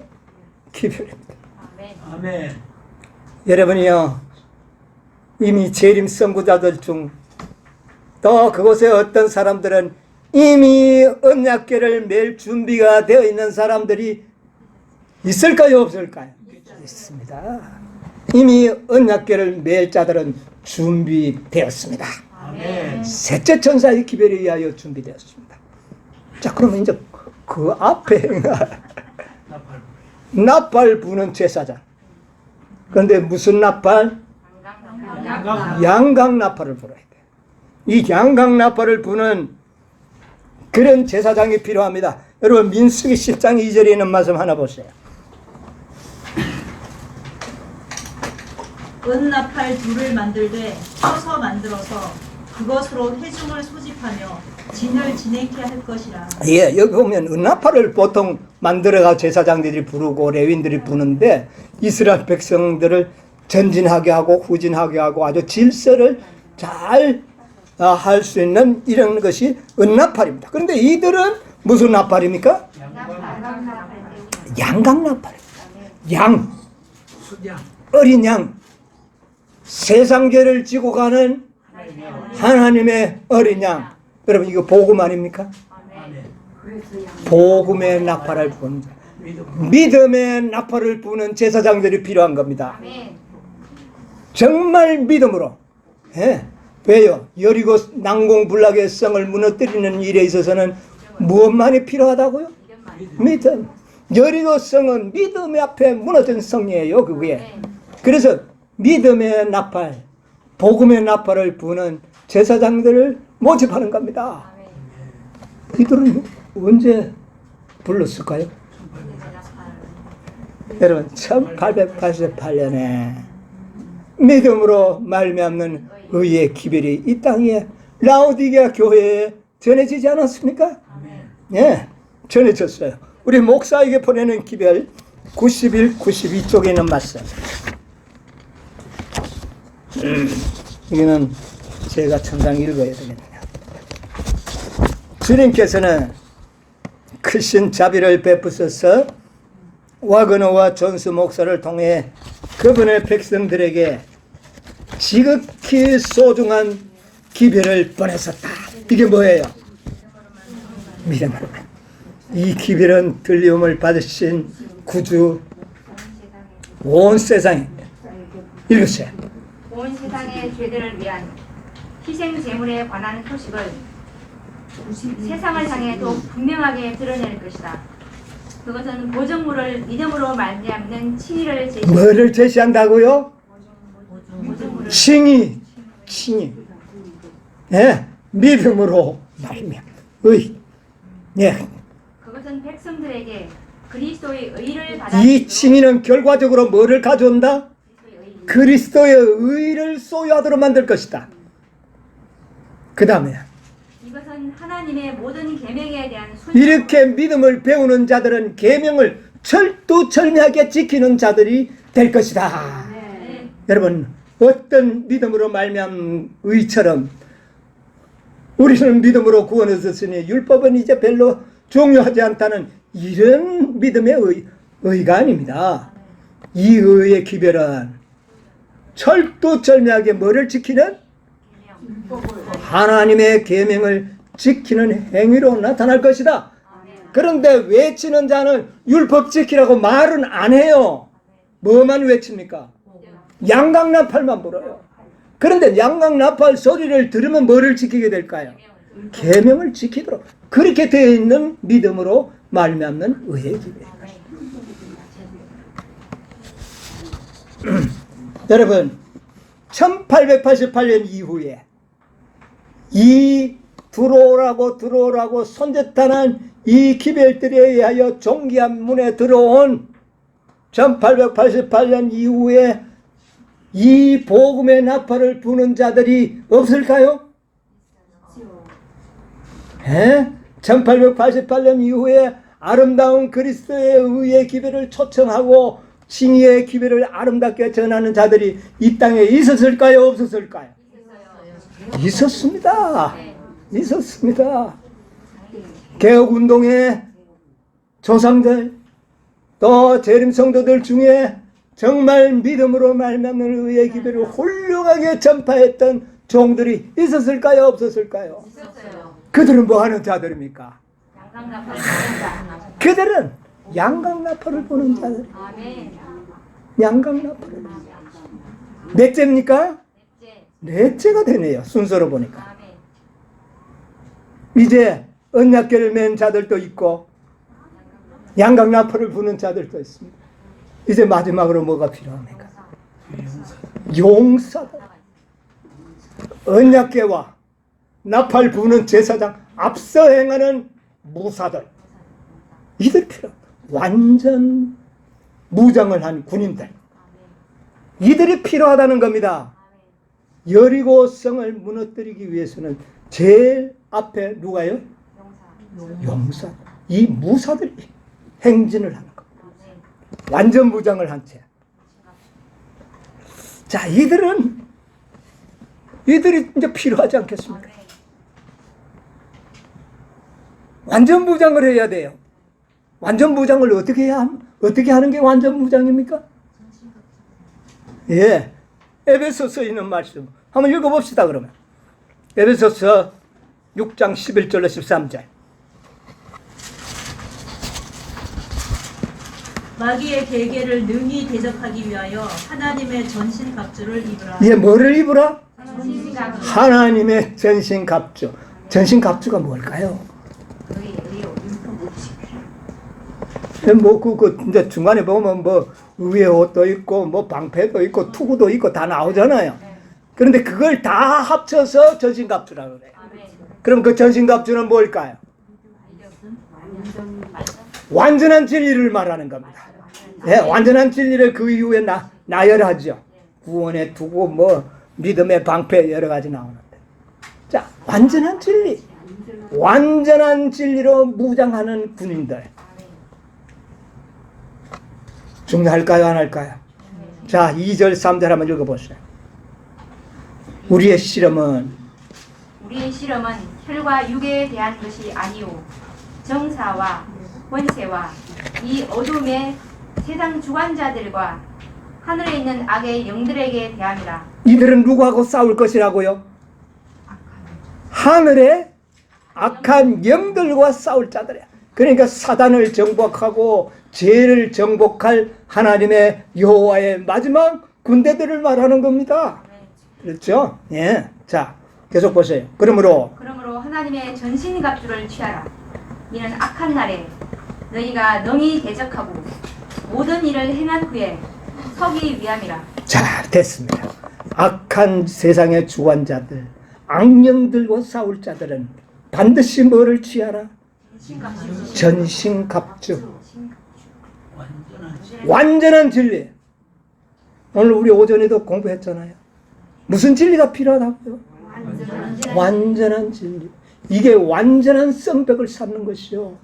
A: 기별입니다.
E: 아멘.
A: 여러분이요, 이미 재림 선구자들 중 또 그곳에 어떤 사람들은 이미 언약궤를 맬 준비가 되어 있는 사람들이 있을까요, 없을까요? 있습니다. 이미 언약궤를 맬 자들은 준비되었습니다.
E: 아멘.
A: 셋째 천사의 기별에 의하여 준비되었습니다. 자, 그러면 이제 그 앞에 나팔 부는 제사장. 그런데 무슨 나팔? 양각 나팔을 불어야 돼. 이 양각 나팔을 부는 그런 제사장이 필요합니다. 여러분, 민수기 10장 2절에 있는 말씀 하나 보세요.
D: 은나팔 둘을 만들되 쳐서 만들어서 그것으로 회중을 소집하며 진을 지내게 할 것이라.
A: 예, 여기 보면 은나팔을 보통 만들어가 제사장들이 부르고 레위인들이 부는데 이스라엘 백성들을 전진하게 하고 후진하게 하고 아주 질서를 잘 할 수 있는 이런 것이 은나팔입니다. 그런데 이들은 무슨 나팔입니까? 양강나팔입니다. 양,
E: 수장.
A: 어린 양, 세상 죄를 지고 가는 하나님의 어린 양. 여러분 이거 복음 아닙니까? 복음의 나팔을 부는 믿음의 나팔을 부는 제사장들이 필요한 겁니다. 정말 믿음으로. 예. 왜요? 여리고 난공불락의 성을 무너뜨리는 일에 있어서는 무엇만이 필요하다고요? 믿음. 여리고 성은 믿음의 앞에 무너진 성이에요. 그게. 그래서 믿음의 나팔, 복음의 나팔을 부는 제사장들을 모집하는 겁니다. 이들은 언제 불렀을까요? 여러분 1888년에 믿음으로 말미암는 의의 기별이 이 땅에 라오디게아 교회에 전해지지 않았습니까? 예, 전해졌어요. 우리 목사에게 보내는 기별 91, 92쪽에 있는 말씀. 이거는 제가 천장 읽어야 되겠네요. 주님께서는 크신 자비를 베푸셔서 와그너와 존스 목사를 통해 그분의 백성들에게 지극히 소중한 기별을 보내셨다. 이게 뭐예요? 믿음으로. 이 기별은 들림을 받으신 구주 온 세상에 읽으세요.
F: 온 세상의 죄들을 위한 희생 제물에 관한 소식을 세상을 향해 더 분명하게 드러낼 것이다. 그것은 보증물을 믿음으로 말미암는 칭의를
A: 뭐를 제시한다고요? 칭의. 예, 믿음으로 말미암. 예.
F: 그것은 백성들에게 그리스도의 의를 받아
A: 이 칭의는 결과적으로 뭐를 가져온다? 그리스도의 의를 소유하도록 만들 것이다. 그 다음에
F: 이것은 하나님의 모든 계명에 대한 순종.
A: 이렇게 믿음을 배우는 자들은 계명을 철두철미하게 지키는 자들이 될 것이다.
F: 네.
A: 여러분 어떤 믿음으로 말미암은 의처럼 우리는 믿음으로 구원을 얻었으니 율법은 이제 별로 중요하지 않다는 이런 믿음의 의가 아닙니다. 이 의의 기별은 철두철미하게 뭐를 지키는? 하나님의 계명을 지키는 행위로 나타날 것이다. 그런데 외치는 자는 율법 지키라고 말은 안 해요. 뭐만 외칩니까? 양강나팔만 불어요. 그런데 양강나팔 소리를 들으면 뭐를 지키게 될까요? 계명을 지키도록. 그렇게 되어 있는 믿음으로 말미암는 의의 기별. 여러분 1888년 이후에 이 들어오라고 손짓하는 이 기별들에 의하여 종기한 문에 들어온 1888년 이후에 이 복음의 나팔을 부는 자들이 없을까요? 1888년 이후에 아름다운 그리스도의 의의 기별을 초청하고 칭의의 기별을 아름답게 전하는 자들이 이 땅에 있었을까요? 없었을까요? 있었습니다. 있었습니다. 개혁운동의 조상들 또 재림 성도들 중에 정말 믿음으로 말미암는 의의 기별을 훌륭하게 전파했던 종들이 있었을까요? 없었을까요?
C: 있었어요.
A: 그들은 뭐하는 자들입니까?
F: 양강나팔.
A: 그들은 양강나팔을 보는 자들.
F: 아멘.
A: 양강나팔을. 넷째입니까?
F: 넷째.
A: 넷째가 되네요. 순서로 보니까.
F: 아멘.
A: 이제 언약궤를 맨 자들도 있고 양강나팔을 부는 자들도 있습니다. 이제 마지막으로 뭐가 필요합니까? 용사들. 언약궤와 나팔 부는 제사장 앞서 행하는 무사들. 이들 필요합니다. 완전 무장을 한 군인들. 이들이 필요하다는 겁니다. 여리고성을 무너뜨리기 위해서는 제일 앞에 누가요? 용사. 이 무사들이 행진을 하는 겁니다. 완전 무장을 한 채. 자, 이들이 이제 필요하지 않겠습니까? 완전 무장을 해야 돼요. 완전 무장을 어떻게 하는 게 완전 무장입니까? 예. 에베소서에 있는 말씀. 한번 읽어봅시다, 그러면. 에베소서 6장 11절로 13절.
D: 마귀의 계계를 능히 대적하기 위하여 하나님의 전신갑주를 입으라.
A: 예, 뭐를 입으라? 하나님의 전신갑주. 전신갑주가 뭘까요? 이제 중간에 보면 위에 옷도 있고, 방패도 있고, 투구도 있고, 다 나오잖아요. 그런데 그걸 다 합쳐서 전신갑주라고 그래요. 그럼 그 전신갑주는 뭘까요? 완전한 진리를 말하는 겁니다. 네, 완전한 진리를 그 이후에 나열하죠. 구원의 투구, 믿음의 방패 여러 가지 나오는데. 자, 완전한 진리. 완전한 진리로 무장하는 군인들. 중요할까요, 안 할까요? 자, 2절, 3절 한번 읽어보세요. 우리의 실험은
F: 혈과 육에 대한 것이 아니오 정사와 권세와 이 어둠의 세상 주관자들과 하늘에 있는 악의 영들에게 대함이라.
A: 이들은 누구하고 싸울 것이라고요? 하늘의 악한 영들과 싸울 자들이야. 그러니까 사단을 정복하고 죄를 정복할 하나님의 여호와의 마지막 군대들을 말하는 겁니다. 그렇죠? 예. 자, 계속 보세요. 그러므로
F: 하나님의 전신갑주를 취하라. 이는 악한 날에 너희가 능히 대적하고 모든 일을 행한 후에 서기 위함이라.
A: 자, 됐습니다. 악한 세상의 주관자들, 악령들과 싸울 자들은 반드시 뭐를 취하라? 전신갑주. 완전한 진리. 오늘 우리 오전에도 공부했잖아요. 무슨 진리가 필요하다고요? 완전한 진리. 이게 완전한 성벽을 쌓는 것이요.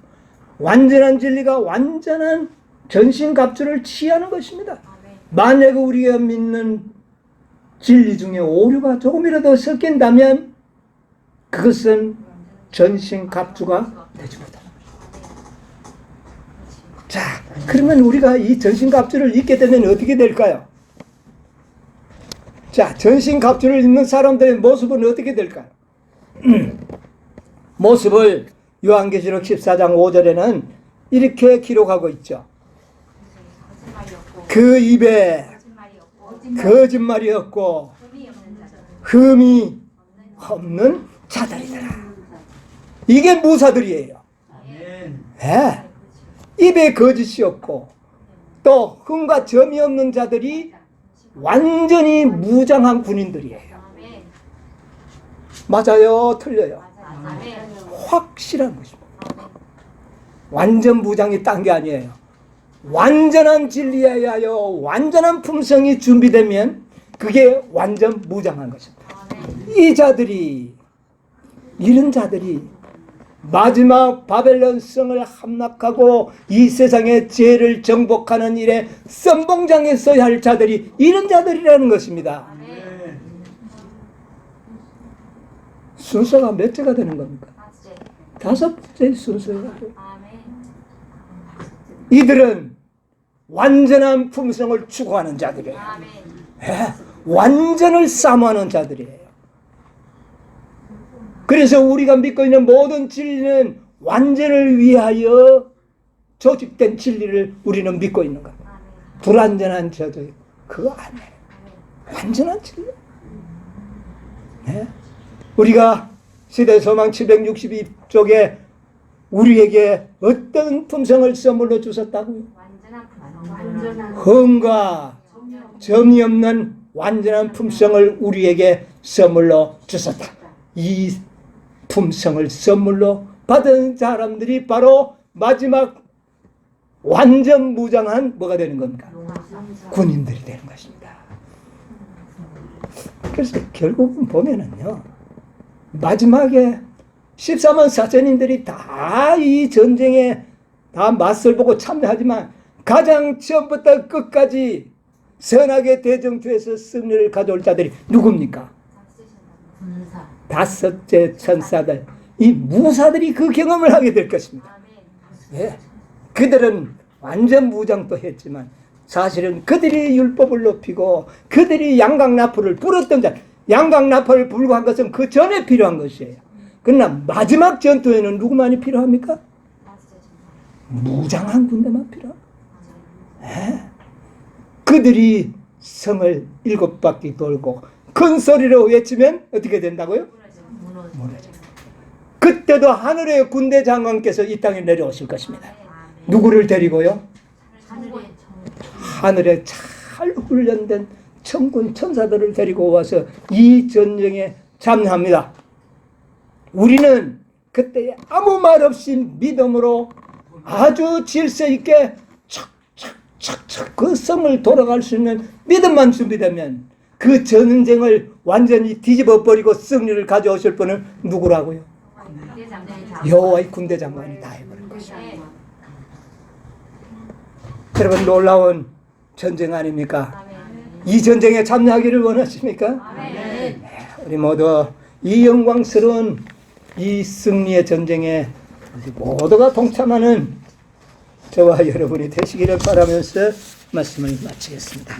A: 완전한 진리가 완전한 전신갑주를 취하는 것입니다. 만약에 우리가 믿는 진리 중에 오류가 조금이라도 섞인다면 그것은 전신갑주가 되지 못합니다. 자, 그러면 우리가 이 전신갑주를 입게 되면 어떻게 될까요? 자, 전신갑주를 입는 사람들의 모습은 어떻게 될까요? 모습을 요한계시록 14장 5절에는 이렇게 기록하고 있죠. 그 입에 거짓말이 없고 흠이 없는 자들이더라. 이게 무사들이에요. 네. 입에 거짓이 없고 또 흠과 점이 없는 자들이 완전히 무장한 군인들이에요. 맞아요? 틀려요? 확실한 것입니다. 완전 무장이 딴 게 아니에요. 완전한 진리에 의하여 완전한 품성이 준비되면 그게 완전 무장한 것입니다. 이 자들이, 이런 자들이 마지막 바벨론 성을 함락하고 이 세상의 죄를 정복하는 일에 선봉장에 서야 할 자들이 이런 자들이라는 것입니다. 순서가 몇 제가 되는 겁니까? 5째 순서가 돼요. 이들은 완전한 품성을 추구하는 자들이에요. 네, 완전을 사모하는 자들이에요. 그래서 우리가 믿고 있는 모든 진리는 완전을 위하여 조직된 진리를 우리는 믿고 있는 겁니다. 불완전한 저도 그거 아니에요. 완전한 진리. 네? 우리가 시대소망 762쪽에 우리에게 어떤 품성을 선물로 주셨다고요? 흠과 점이 없는 완전한 품성을 우리에게 선물로 주셨다. 이 품성을 선물로 받은 사람들이 바로 마지막 완전 무장한 뭐가 되는 겁니까? 군인들이 되는 것입니다. 그래서 결국은 보면은요, 마지막에 14만 사천인들이 다 이 전쟁에 다 맛을 보고 참여하지만 가장 처음부터 끝까지 선하게 대정투에서 승리를 가져올 자들이 누굽니까?
C: 군사.
A: 다섯째 천사들, 이 무사들이 그 경험을 하게 될 것입니다. 예. 그들은 완전 무장도 했지만 사실은 그들이 율법을 높이고 그들이 양강나팔을 불었던 자, 양강나팔을 불고 한 것은 그 전에 필요한 것이에요. 그러나 마지막 전투에는 누구만이 필요합니까? 무장한 군대만 필요합니다. 예. 그들이 성을 7바퀴 돌고 큰 소리로 외치면 어떻게 된다고요? 무너져. 그때도 하늘의 군대 장관께서 이 땅에 내려오실 것입니다. 누구를 데리고요? 하늘에 잘 훈련된 천군 천사들을 데리고 와서 이 전쟁에 참여합니다. 우리는 그때 아무 말 없이 믿음으로 아주 질서 있게 착착착착 그 성을 돌아갈 수 있는 믿음만 준비되면 그 전쟁을 완전히 뒤집어 버리고 승리를 가져오실 분은 누구라고요? 여호와의 군대 장관이 다 해버릴 것입니다. 여러분, 놀라운 전쟁 아닙니까? 이 전쟁에 참여하기를 원하십니까? 네, 우리 모두 이 영광스러운 이 승리의 전쟁에 모두가 동참하는 저와 여러분이 되시기를 바라면서 말씀을 마치겠습니다.